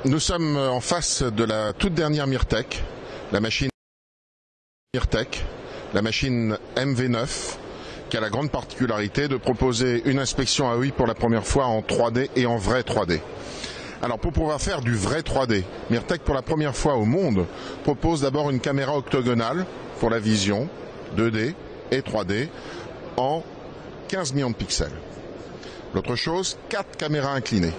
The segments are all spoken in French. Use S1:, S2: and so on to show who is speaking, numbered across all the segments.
S1: Nous sommes en face de la toute dernière Myrtec, la machine Myrtec, la machine MV9, qui a la grande particularité de proposer une inspection AOI pour la première fois en 3D et en vrai 3D. Alors pour pouvoir faire du vrai 3D, Myrtec pour la première fois au monde propose d'abord une caméra octogonale pour la vision 2D et 3D en 15 millions de pixels. L'autre chose, 4 caméras inclinées.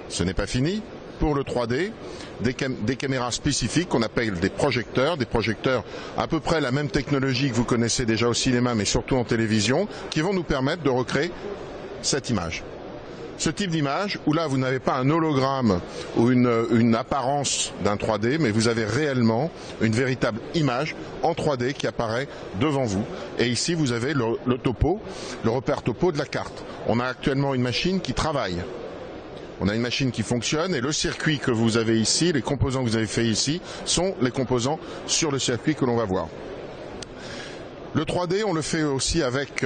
S1: Ce n'est pas fini. Pour le 3D, des caméras spécifiques qu'on appelle des projecteurs à peu près la même technologie que vous connaissez déjà au cinéma mais surtout en télévision, qui vont nous permettre de recréer cette image. Ce type d'image où là vous n'avez pas un hologramme ou une apparence d'un 3D, mais vous avez réellement une véritable image en 3D qui apparaît devant vous. Et ici vous avez le topo, le repère topo de la carte. On a actuellement une machine qui travaille. On a une machine qui fonctionne et le circuit que vous avez ici, les composants que vous avez fait ici, sont les composants sur le circuit que l'on va voir. Le 3D, on le fait aussi avec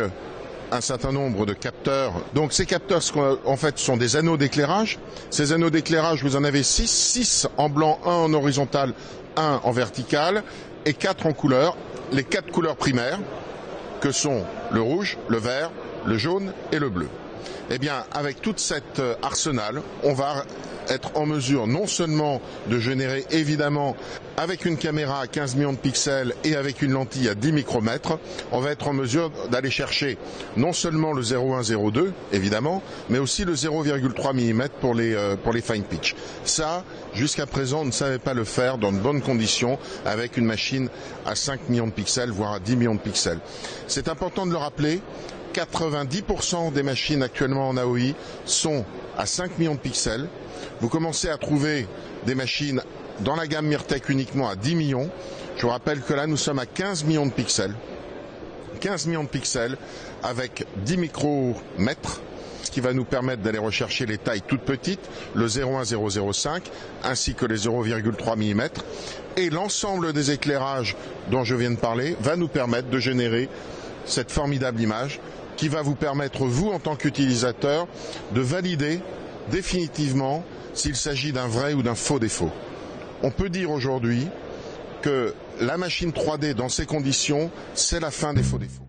S1: un certain nombre de capteurs. Donc ces capteurs, en fait, sont des anneaux d'éclairage. Ces anneaux d'éclairage, vous en avez 6 en blanc, 1 en horizontal, 1 en vertical et 4 en couleur. Les 4 couleurs primaires que sont le rouge, le vert, le jaune et le bleu. Eh bien, avec toute cette arsenal, on va être en mesure non seulement de générer évidemment avec une caméra à 15 millions de pixels et avec une lentille à 10 micromètres, on va être en mesure d'aller chercher non seulement le 0,1-0,2 évidemment, mais aussi le 0,3 mm pour les fine pitch. Ça, jusqu'à présent, on ne savait pas le faire dans de bonnes conditions avec une machine à 5 millions de pixels, voire à 10 millions de pixels. C'est important de le rappeler. 90% des machines actuellement en AOI sont à 5 millions de pixels. Vous commencez à trouver des machines dans la gamme Myrtec uniquement à 10 millions. Je vous rappelle que là, nous sommes à 15 millions de pixels. 15 millions de pixels avec 10 micromètres, ce qui va nous permettre d'aller rechercher les tailles toutes petites, le 0,1-0,05, ainsi que les 0,3 mm. Et l'ensemble des éclairages dont je viens de parler va nous permettre de générer cette formidable image qui va vous permettre, vous, en tant qu'utilisateur, de valider définitivement s'il s'agit d'un vrai ou d'un faux défaut. On peut dire aujourd'hui que la machine 3D, dans ces conditions, c'est la fin des faux défauts.